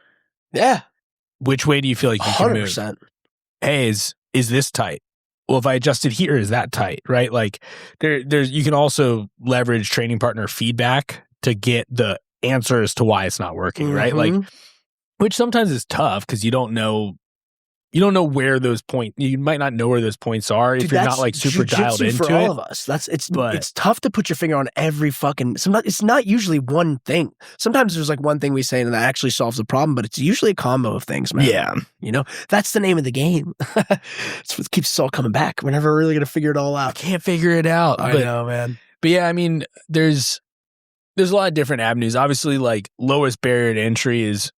Yeah. Which way do you feel like you 100%. Can move? Hey, is this tight? Well, if I adjust it here, is that tight? Right? Like there's you can also leverage training partner feedback to get the answer as to why it's not working, right? Like, which sometimes is tough because you don't know where those points. You might not know where those points are if you're not like super dialed into for all of us. It's tough to put your finger on every fucking. It's not usually one thing. Sometimes there's like one thing we say and that actually solves the problem, but it's usually a combo of things, man. Yeah, that's the name of the game. It's what keeps us all coming back. We're never really gonna figure it all out. Can't figure it out. I know, man. But yeah, there's a lot of different avenues. Obviously, like lowest barrier to entry is.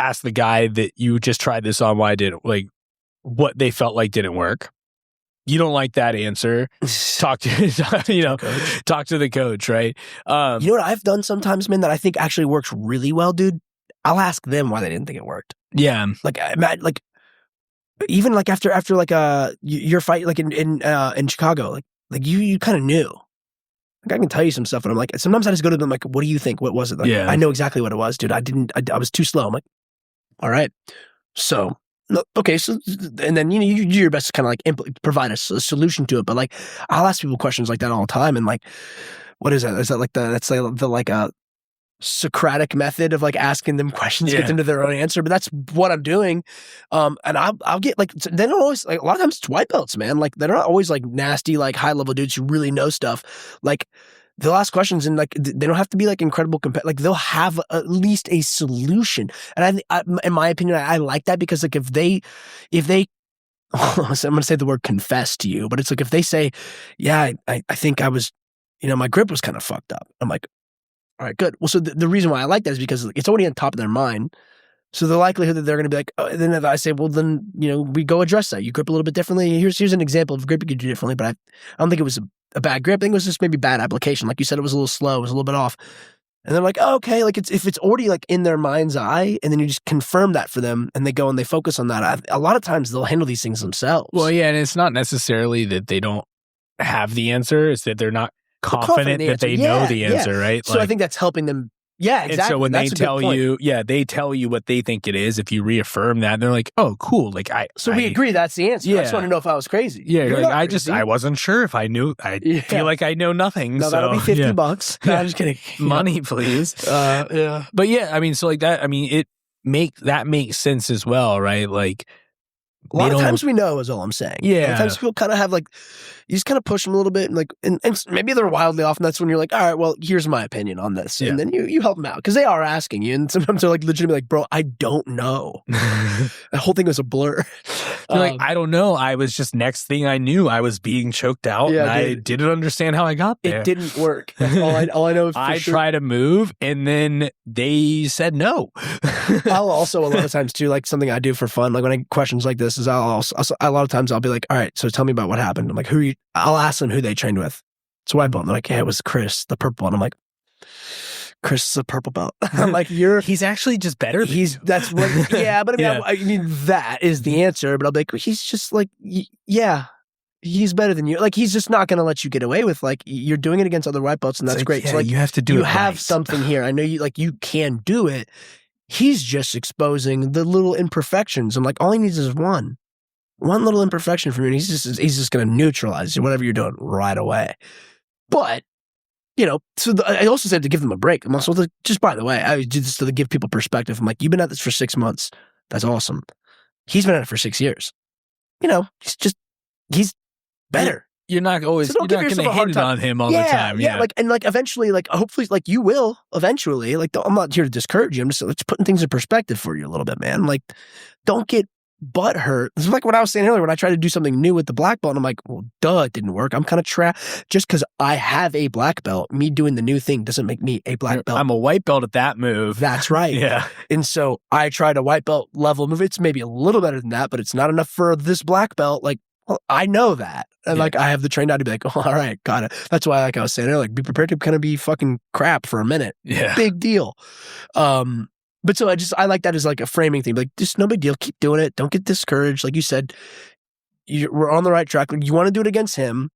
Ask the guy that you just tried this on why didn't, like what they felt like didn't work. You don't like that answer. Talk to the coach, right? You know what I've done sometimes, man, that I think actually works really well, dude? I'll ask them why they didn't think it worked. Yeah. Like even like after like your fight like in Chicago, like you kind of knew. Like I can tell you some stuff, and I'm like, sometimes I just go to them like, what do you think? What was it? Like, I know exactly what it was, dude. I was too slow. I'm like, all right. So No, okay, so and then you do your best to kind of like provide a solution to it. But like, I'll ask people questions like that all the time, and like, what is that? Is that like that's like a Socratic method of like asking them questions, get them to their own answer? But that's what I'm doing. And I'll get like, they don't always, like, a lot of times it's white belts, man. Like, they're not always like nasty, like high level dudes who really know stuff. Like, they'll ask questions and like they don't have to be like incredible like they'll have at least a solution. And in my opinion, I like that, because like if they I'm gonna say the word confess to you, but it's like if they say, yeah, I think I was, my grip was kind of fucked up, I'm like, all right, good. Well, so the reason why I like that is because it's already on top of their mind. So the likelihood that they're going to be like, oh, then if I say, well, then, we go address that. You grip a little bit differently. Here's an example of grip you could do differently, but I don't think it was a bad grip. I think it was just maybe bad application. Like you said, it was a little slow. It was a little bit off. And they're like, oh, okay, like if it's already like in their mind's eye, and then you just confirm that for them and they go and they focus on that. A lot of times they'll handle these things themselves. Well, yeah, and it's not necessarily that they don't have the answer. It's that they're not confident that they know the answer, right? So I think that's helping them. Yeah, exactly. And so when they tell you, they tell you what they think it is. If you reaffirm that, they're like, "Oh, cool!" Like we agree that's the answer. I just want to know if I was crazy. Yeah, like, I wasn't sure if I knew. I feel like I know nothing. No, that'll be $50. No, I'm just kidding. Money, please. Yeah, but yeah, I mean, so like that. I mean, that makes sense as well, right? Like, a lot of times we know is all I'm saying. Yeah. A lot of times people kind of have like, you just kind of push them a little bit, and like, and maybe they're wildly off, and that's when you're like, all right, well, here's my opinion on this. And then you help them out, because they are asking you, and sometimes they're like legitimately like, bro, I don't know. The whole thing was a blur. You're like, I don't know. I was just, next thing I knew, I was being choked out, and I didn't understand how I got there. It didn't work. That's all I know. I tried to move, and then they said no. I'll also, a lot of times too, like something I do for fun, like when I get questions like this, is a lot of times I'll be like, all right, so tell me about what happened. I'm like, I'll ask them who they trained with. It's a white belt. And they're like, yeah, it was Chris, the purple belt. I'm like, Chris is a purple belt. I'm like, he's actually just better than you. That's what, yeah, but I mean, that is the answer. But I'll be like, he's just like, yeah, he's better than you. Like, he's just not going to let you get away with, like, you're doing it against other white belts, and that's great. Yeah, so like, you have to do it. You have something here. I know you can do it. He's just exposing the little imperfections. I'm like, all he needs is one little imperfection from you, and he's just going to neutralize whatever you're doing right away. But, so I also said to give them a break. I'm also, just by the way, I did this to give people perspective. I'm like, you've been at this for 6 months. That's awesome. He's been at it for 6 years. He's better. You're not going to hit it on him all the time. Yeah. Like, and like eventually, like, hopefully, like, you will eventually. Like, I'm not here to discourage you. I'm just putting things in perspective for you a little bit, man. Like, don't get butt hurt. It's like what I was saying earlier when I tried to do something new with the black belt, and I'm like, well, duh, it didn't work. I'm kind of just because I have a black belt, me doing the new thing doesn't make me a black belt. I'm a white belt at that move. That's right. Yeah. And so I tried a white belt level move. It's maybe a little better than that, but it's not enough for this black belt. Like, well, I know that. And like, I have the train now to be like, oh, all right, got it. That's why, like I was saying earlier, like, be prepared to kind of be fucking crap for a minute. Yeah. Big deal. But so I like that as like a framing thing. Like, just no big deal. Keep doing it. Don't get discouraged. Like you said, we're on the right track. Like, you want to do it against him.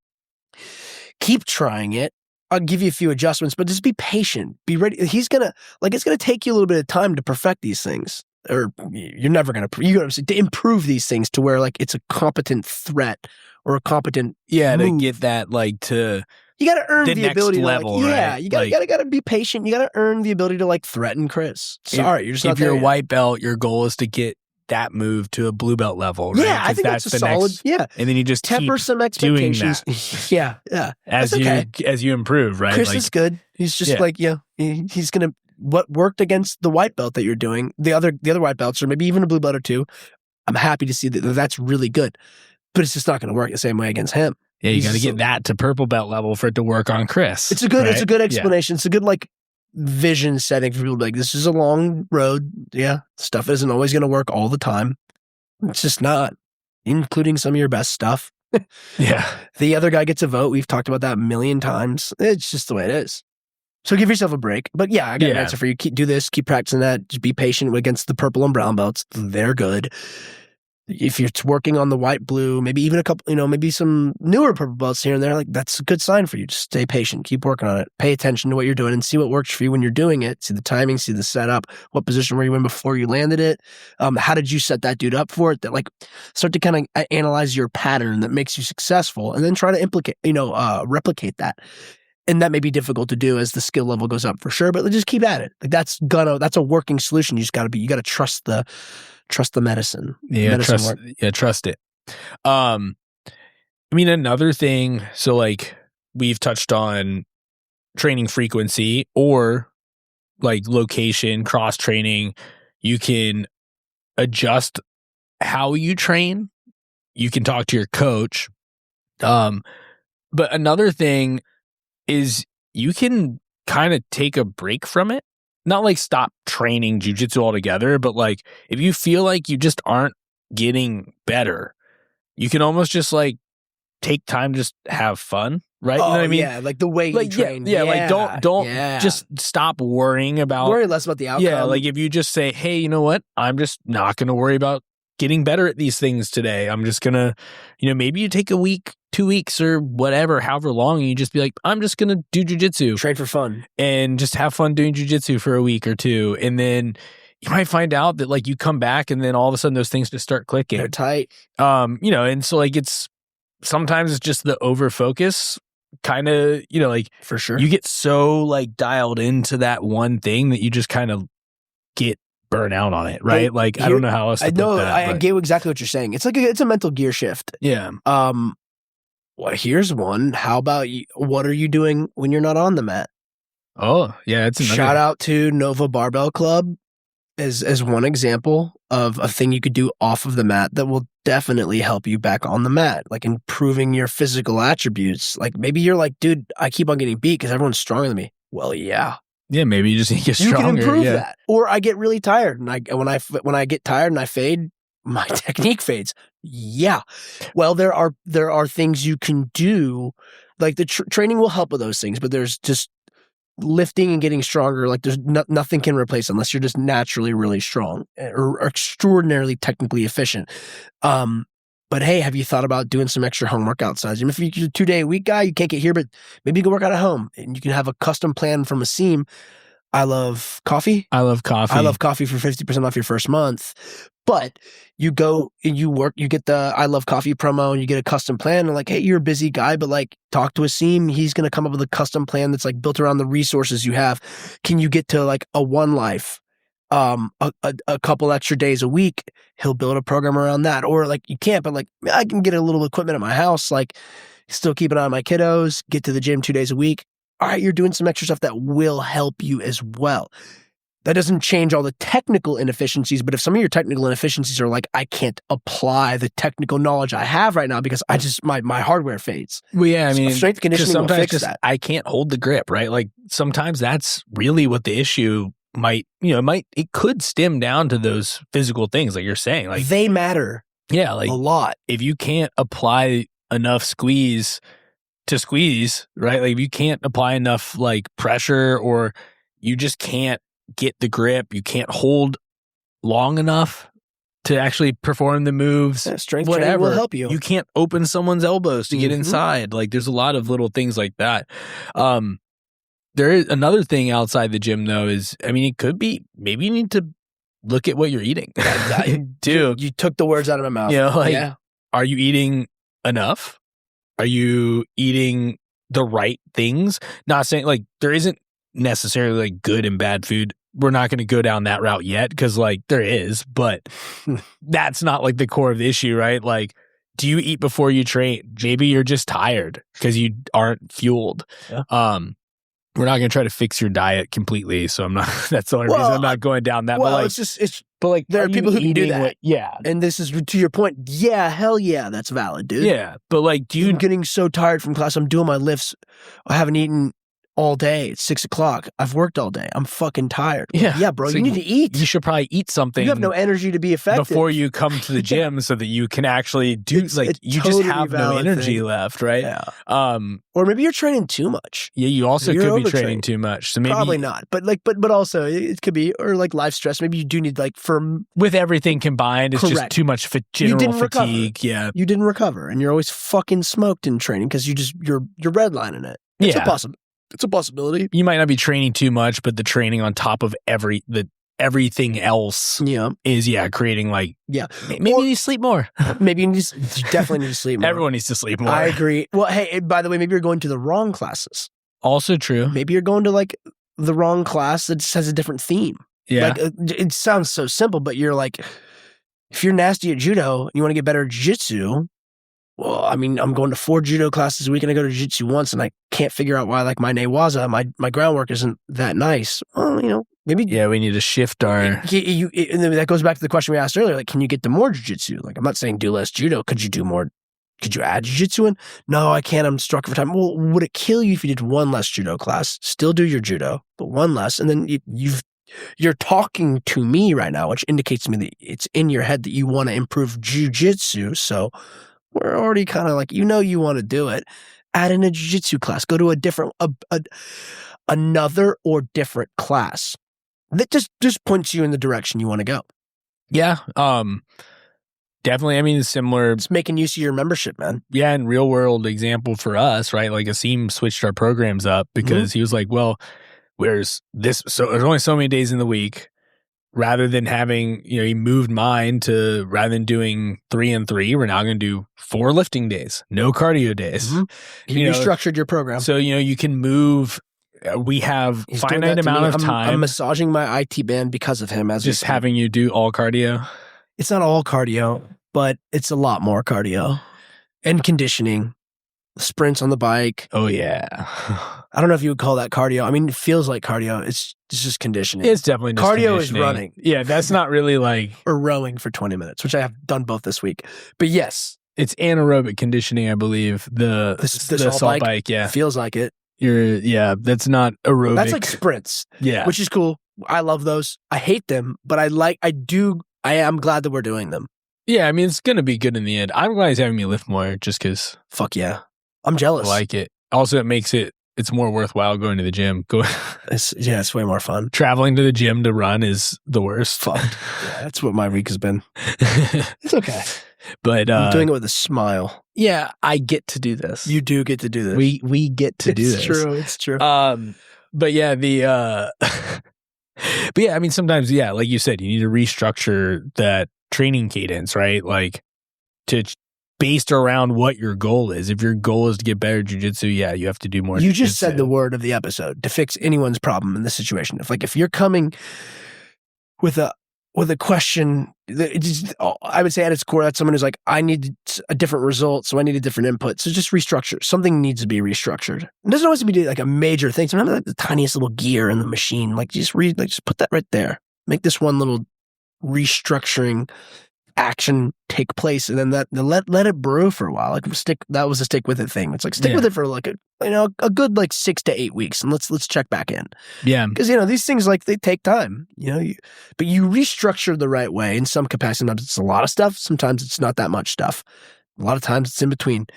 Keep trying it. I'll give you a few adjustments, but just be patient. Be ready. It's going to take you a little bit of time to perfect these things. Or you're never going to improve these things to where like it's a competent threat or a competent move. To get that like to... You got to earn the ability level, to, like, right? You got to be patient. You got to earn the ability to like threaten Chris. Sorry, you're just not if there you're a yet. white belt, your goal is to get that move to a blue belt level, right? Yeah, I think that's a solid. And then you just temper some expectations. Doing that. yeah. As you improve, right? Chris is good. He's just like he's gonna what worked against the white belt that you're doing. The other white belts, or maybe even a blue belt or two. I'm happy to see that that's really good, but it's just not going to work the same way against him. Yeah, you got to get that to purple belt level for it to work on Chris. It's a good explanation. Yeah. It's a good like vision setting for people. Like, this is a long road. Yeah, stuff isn't always going to work all the time. It's just not, including some of your best stuff. Yeah, the other guy gets a vote. We've talked about that a million times. It's just the way it is. So give yourself a break. But yeah, I got an answer for you. Do this. Keep practicing that. Just be patient against the purple and brown belts. They're good. if you're working on the white, blue, maybe even a couple, maybe some newer purple belts here and there, like that's a good sign for you. Just stay patient, keep working on it, pay attention to what you're doing and see what works for you when you're doing it. See the timing, see the setup, what position were you in before you landed it? How did you set that dude up for it? That like start to kind of analyze your pattern that makes you successful and then try to replicate that. And that may be difficult to do as the skill level goes up for sure, but just keep at it. Like that's a working solution. You got to trust the medicine. Yeah, trust it. I mean, another thing, so like we've touched on training frequency or like location, cross training. You can adjust how you train. You can talk to your coach. But another thing is you can kind of take a break from it. Not like stop training jiu-jitsu altogether, but like if you feel like you just aren't getting better, you can almost just like take time to just have fun, right? Oh, you know what I mean? Yeah, like the way you train. Yeah, like don't just stop worrying about. Worry less about the outcome. Yeah, like if you just say, hey, you know what? I'm just not going to worry about getting better at these things today. I'm just going to, maybe you take a week, 2 weeks or whatever, however long, and you just be like, I'm just going to do jiu-jitsu. Train for fun. And just have fun doing jiu-jitsu for a week or two. And then you might find out that like you come back and then all of a sudden those things just start clicking. They're tight. And so like sometimes it's just the over focus kind of, like for sure. You get so like dialed into that one thing that you just kind of get burn out on it, right? Like I don't know how else to put that. I get exactly what you're saying. It's like it's a mental gear shift. Yeah. Well, here's one. How about you? What are you doing when you're not on the mat? Oh, yeah. It's shout out to Nova Barbell Club as one example of a thing you could do off of the mat that will definitely help you back on the mat, like improving your physical attributes. Like maybe you're like, dude, I keep on getting beat because everyone's stronger than me. Well, yeah. Yeah, maybe you just need to get stronger. You can improve that. Or I get really tired, and when I get tired and I fade, my technique fades. Yeah. Well, there are things you can do, like the training will help with those things, but there's just lifting and getting stronger. Like there's nothing can replace unless you're just naturally really strong or extraordinarily technically efficient. But hey, have you thought about doing some extra home workouts? If you're a 2-day-a-week guy, you can't get here, but maybe you can work out at home and you can have a custom plan from a seam. I love coffee. I love coffee. I love coffee for 50% off your first month. But you go and you get the I love coffee promo and you get a custom plan and like, hey, you're a busy guy, but like talk to a seam. He's going to come up with a custom plan that's like built around the resources you have. Can you get to like a one life? A couple extra days a week, he'll build a program around that. Or like you can't, but like I can get a little equipment at my house, like still keep an eye on my kiddos, get to the gym 2 days a week. All right, you're doing some extra stuff that will help you as well. That doesn't change all the technical inefficiencies, but if some of your technical inefficiencies are like, I can't apply the technical knowledge I have right now because I just, my hardware fades. Well, yeah, I mean, strength conditioning will fix that. I can't hold the grip, right? Like sometimes that's really what the issue it could stem down to those physical things like you're saying. Like they matter. Yeah, like a lot. If you can't apply enough squeeze to squeeze, right? Like if you can't apply enough like pressure or you just can't get the grip, you can't hold long enough to actually perform the moves. Yeah, strength training will help you. You can't open someone's elbows to get inside. Like there's a lot of little things like that. There is another thing outside the gym though is, I mean, it could be, maybe you need to look at what you're eating. Dude. You took the words out of my mouth. Are you eating enough? Are you eating the right things? Not saying like there isn't necessarily like good and bad food. We're not going to go down that route yet because like there is, but that's not like the core of the issue, right? Like, do you eat before you train? Maybe you're just tired because you aren't fueled. Yeah. We're not going to try to fix your diet completely. So I'm not, that's the only reason I'm not going down that. Well, but like, but like there are people who can do that. Yeah. And this is to your point. Yeah. Hell yeah. That's valid, dude. Yeah. But like, I'm getting so tired from class. I'm doing my lifts. I haven't eaten all day. It's 6 o'clock. I've worked all day. I'm fucking tired. Yeah, bro. so you need to eat. You should probably eat something. You have no energy to be effective before you come to the gym, so that you can actually do. You just have no energy left, right? Yeah. Or maybe you're training too much. Yeah, you also could be training too much. So maybe probably not. But also it could be, or like life stress. Maybe you do need with everything combined, it's just too much general fatigue. Recover. Yeah, you didn't recover, and you're always fucking smoked in training because you're redlining it. It's a possibility. You might not be training too much, but the training on top of everything else is creating maybe you sleep more. Maybe you definitely need to sleep more. Everyone needs to sleep more. I agree. Well, hey, by the way, maybe you're going to the wrong classes. Also true. Maybe you're going to the wrong class that just has a different theme. Yeah. It sounds so simple, but you're if you're nasty at judo and you want to get better at jiu-jitsu, well, I mean, I'm going to 4 judo classes a week and I go to jiu-jitsu once and I can't figure out why my newaza, my groundwork isn't that nice. Well, maybe. Yeah, we need to shift our. And that goes back to the question we asked earlier. Can you get to more jiu-jitsu? I'm not saying do less judo. Could you do more? Could you add jiu-jitsu in? No, I can't. I'm struck for time. Well, would it kill you if you did 1 less judo class? Still do your judo, but 1 less. And then you're talking to me right now, which indicates to me that it's in your head that you want to improve jiu-jitsu. So we're already kind of you want to do it. Add in a jiu-jitsu class. Go to a different, another or different class. That just points you in the direction you want to go. Yeah. Definitely. I mean, it's similar. It's making use of your membership, man. Yeah. And real world example for us, right? Asim switched our programs up because he was like, well, there's only so many days in the week. Rather than having, he moved mine to, rather than doing 3 and 3, we're now going to do 4 lifting days, no cardio days. You restructured your program. So, you can move. We have finite amount of time. I'm massaging my IT band because of him. Just having you do all cardio. It's not all cardio, but it's a lot more cardio and conditioning. Sprints on the bike. Oh, yeah. I don't know if you would call that cardio. I mean, it feels like cardio. It's just conditioning. It's definitely just cardio is running. Yeah, that's not really or rowing for 20 minutes, which I have done both this week. But yes. It's anaerobic conditioning, I believe. The assault bike, yeah. Feels like it. That's not aerobic. That's like sprints. Yeah. Which is cool. I love those. I hate them, but I am glad that we're doing them. Yeah, I mean, it's going to be good in the end. I'm glad he's having me lift more just because. Fuck yeah. I'm jealous. I like it. Also, it makes it's more worthwhile going to the gym. It's way more fun. Traveling to the gym to run is the worst. Fuck. Yeah, that's what my week has been. It's okay. But I'm doing it with a smile. Yeah, I get to do this. You do get to do this. We get to do this. It's true. But yeah, but yeah, I mean, sometimes, like you said, you need to restructure that training cadence, right? Based around what your goal is. If your goal is to get better jiu-jitsu, you have to do more. You just said the word of the episode, to fix anyone's problem in this situation. If you're coming with a question, I would say at its core, that's someone who's I need a different result, so I need a different input. So just restructure. Something needs to be restructured. It doesn't always be a major thing. Sometimes the tiniest little gear in the machine, just put that right there. Make this one little restructuring action take place, and then let it brew for a while. That was a stick with it thing. It's stick with it for a good 6 to 8 weeks, and let's check back in. Yeah, because these things they take time. But you restructure the right way in some capacity. Sometimes it's a lot of stuff. Sometimes it's not that much stuff. A lot of times it's in between.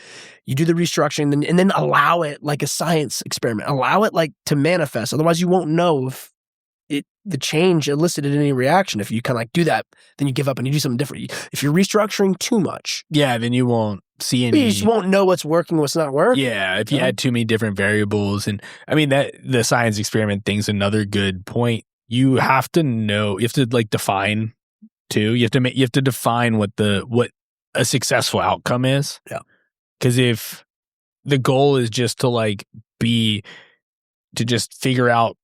You do the restructuring, and then allow it like a science experiment. Allow it to manifest. Otherwise, you won't know if the change elicited any reaction. If you kind of do that, then you give up and you do something different. If you're restructuring too much, then you won't see any. You just won't know what's working, what's not working. Yeah, if you had too many different variables, and I mean that the science experiment thing's another good point. You have to know. You have to define too. You have to define what a successful outcome is. Yeah, because if the goal is just to just figure out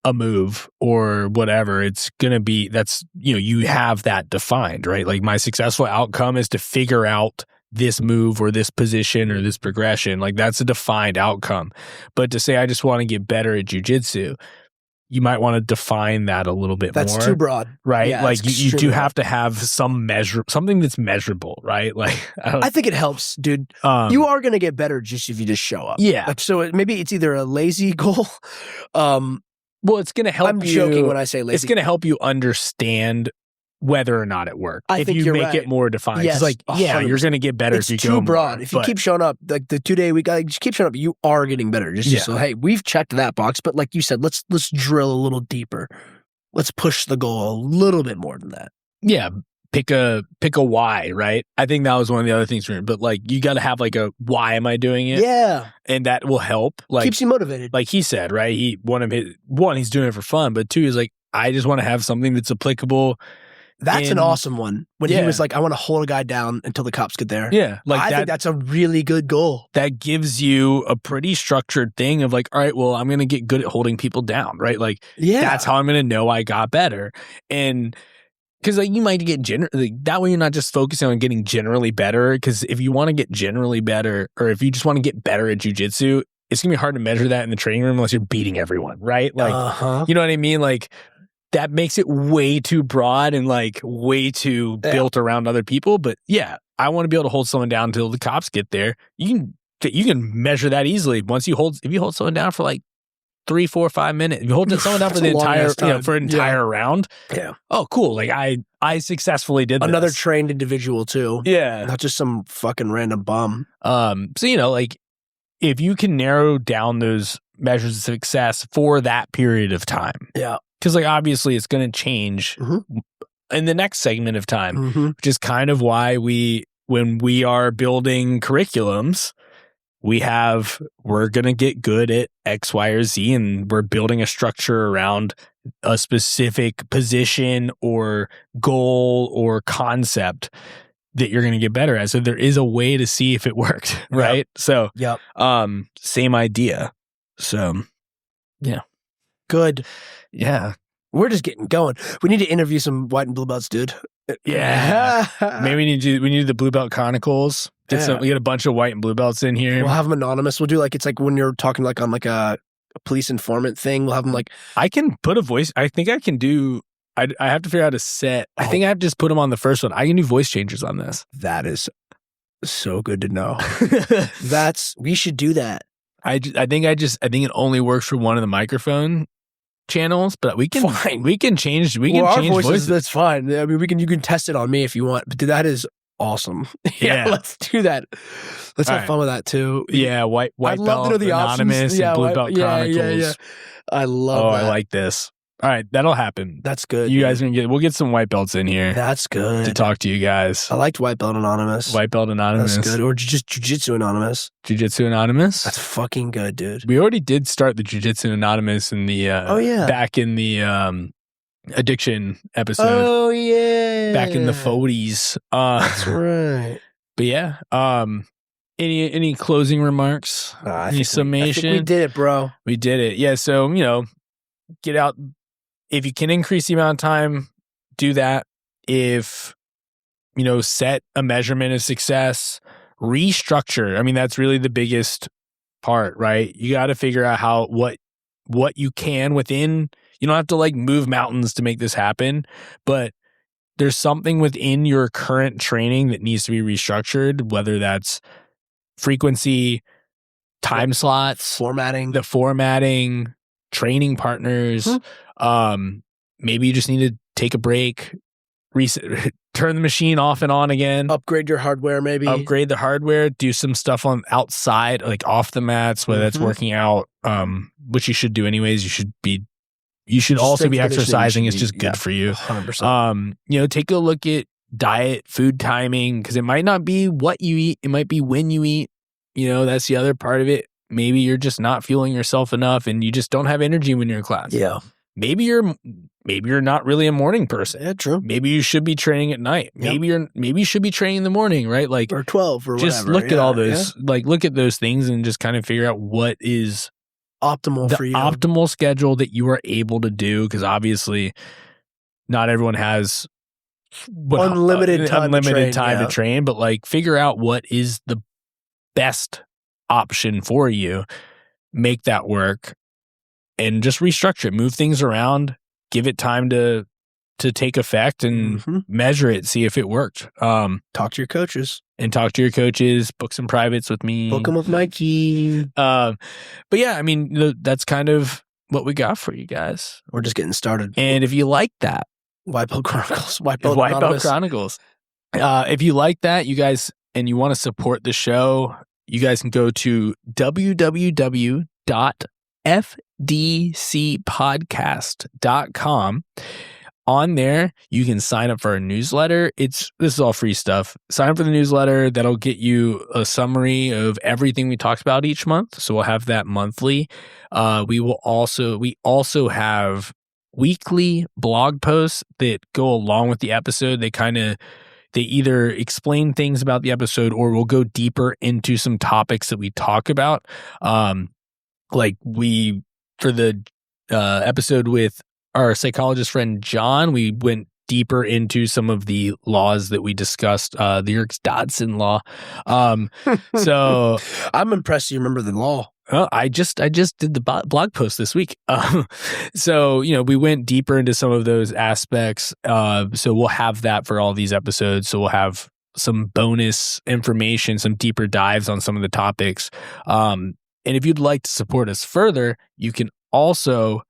a move or whatever, it's going to be, you have that defined, right? My successful outcome is to figure out this move or this position or this progression. That's a defined outcome. But to say, I just want to get better at jiu-jitsu, you might want to define that a little bit more. That's too broad. Right? Yeah, like you do have to have something that's measurable, right? Like I think it helps, dude. You are going to get better just if you just show up. Yeah. Like, so maybe it's either a lazy goal. Well, it's going to help I'm joking when I say lazy. It's going to help you understand whether or not it worked. I think you're right. It more defined. Yes, it's like, 100%. You're going to get better if you go too broad. more, if you keep showing up, like the 2-day week, just keep showing up, you are getting better. Just so, hey, we've checked that box, but like you said, let's drill a little deeper. Let's push the goal a little bit more than that. Yeah. Pick a why, right? I think that was one of the other things for me. But like, you got to have like a why am I doing it? Yeah, and that will help. Like, keeps you motivated. Like he said, right? He's doing it for fun, but 2, he's like, I just want to have something that's applicable. That's an awesome one. When he was like, I want to hold a guy down until the cops get there. Yeah, like I think that's a really good goal. That gives you a pretty structured thing of like, all right, well, I'm going to get good at holding people down, right? Like, that's how I'm going to know I got better. And because like you might get that way you're not just focusing on getting generally better. Because if you want to get generally better, or if you just want to get better at jiu-jitsu, it's gonna be hard to measure that in the training room unless you're beating everyone, right? Like, you know what I mean? Like that makes it way too broad and like way too built around other people. But yeah, I want to be able to hold someone down until the cops get there. You can measure that easily if you hold someone down for like 3, 4, 5 minutes. If you hold someone down for the entire round. Yeah. Oh, cool. Like I successfully did another this. Trained individual too. Yeah. Not just some fucking random bum. So like if you can narrow down those measures of success for that period of time. Yeah. Because like obviously it's going to change in the next segment of time, which is kind of why when we are building curriculums, we're going to get good at X, Y, or Z, and we're building a structure around a specific position or goal or concept that you're going to get better at. So there is a way to see if it worked, right? Yep. So, same idea. So, yeah. Good. Yeah. We're just getting going. We need to interview some white and blue belts, dude. Yeah. Maybe we need the Blue Belt Chronicles. We get a bunch of white and blue belts in here. We'll have them anonymous. We'll do like, it's like when you're talking like on like a police informant thing, we'll have them like. I can put a voice. I think I can do. I have to figure out a set. I think I have to just put them on the first one. I can do voice changers on this. That is so good to know. We should do that. I think it only works for one of the microphone channels, but we can change. We can change voices. That's fine. I mean, you can test it on me if you want. But that is awesome. Yeah, let's do that. Let's have fun with that too. Yeah, white belt, anonymous, and Blue Belt Chronicles. Yeah. I love that. I like this. All right, that'll happen. That's good. You guys we'll get some white belts in here. That's good. To talk to you guys. I liked White Belt Anonymous. White Belt Anonymous. That's good. Or just Jiu-Jitsu Anonymous. Jiu-Jitsu Anonymous. That's fucking good, dude. We already did start the Jiu-Jitsu Anonymous in the back in the addiction episode. Oh yeah. Back in the 40s. That's right. But yeah. Any closing remarks? Any summation? I think we did it, bro. We did it. Yeah, so get out. If you can increase the amount of time, do that. If, set a measurement of success, restructure. I mean, that's really the biggest part, right? You got to figure out what you can within. You don't have to like move mountains to make this happen, but there's something within your current training that needs to be restructured, whether that's frequency, time slots, the formatting, training partners. Maybe you just need to take a break, turn the machine off and on again, upgrade your hardware, maybe upgrade the hardware, do some stuff on outside, like off the mats, whether that's working out, which you should do anyways. You should also be exercising. It's just good for you. 100%. Take a look at diet, food timing, because it might not be what you eat. It might be when you eat. That's the other part of it. Maybe you're just not fueling yourself enough and you just don't have energy when you're in class. Yeah. Maybe you're not really a morning person. Yeah, true. Maybe you should be training at night. Yep. Maybe you should be training in the morning, right? Like or 12 or just whatever. Look at all those, look at those things and just kind of figure out what is optimal for you. Optimal schedule that you are able to do, because obviously not everyone has unlimited time to train, but like figure out what is the best option for you, make that work, and just restructure it, move things around, give it time to take effect and measure it, see if it worked. Talk to your coaches. Book some privates with me. Book them with Mikey. But yeah, I mean, that's kind of what we got for you guys. We're just getting started. And if you like that, Wipeout Chronicles. Wipeout Chronicles. If you like that, you guys, and you want to support the show, you guys can go to www.fdcpodcast.com. On there, you can sign up for our newsletter. This is all free stuff. Sign up for the newsletter. That'll get you a summary of everything we talked about each month. So we'll have that monthly. We also have weekly blog posts that go along with the episode. They either explain things about the episode, or we'll go deeper into some topics that we talk about. For the episode with our psychologist friend John, we went deeper into some of the laws that we discussed, the Yerkes-Dodson law. So I'm impressed you remember the law. I just did the blog post this week. So, we went deeper into some of those aspects. So we'll have that for all these episodes. So we'll have some bonus information, some deeper dives on some of the topics. And if you'd like to support us further, you can also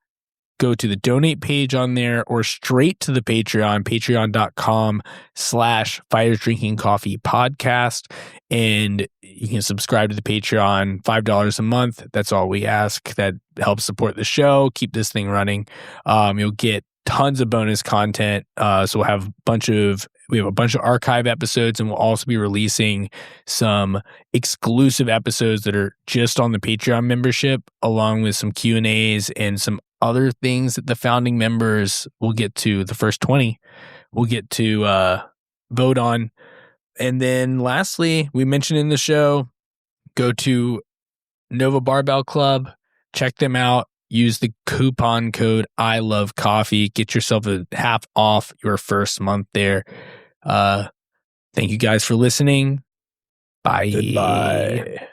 go to the donate page on there, or straight to the patreon.com/FightersDrinkingCoffeePodcast. And you can subscribe to the Patreon, $5 a month. That's all we ask. That helps support the show, keep this thing running. You'll get tons of bonus content. So we have a bunch of archive episodes, and we'll also be releasing some exclusive episodes that are just on the Patreon membership, along with some Q&As and some other things that the founding members will get to. The first 20 we'll get to vote on. And then lastly, we mentioned in the show, go to Nova Barbell Club, check them out. Use the coupon code I Love Coffee. Get yourself a half off your first month there. Thank you guys for listening. Bye. Goodbye.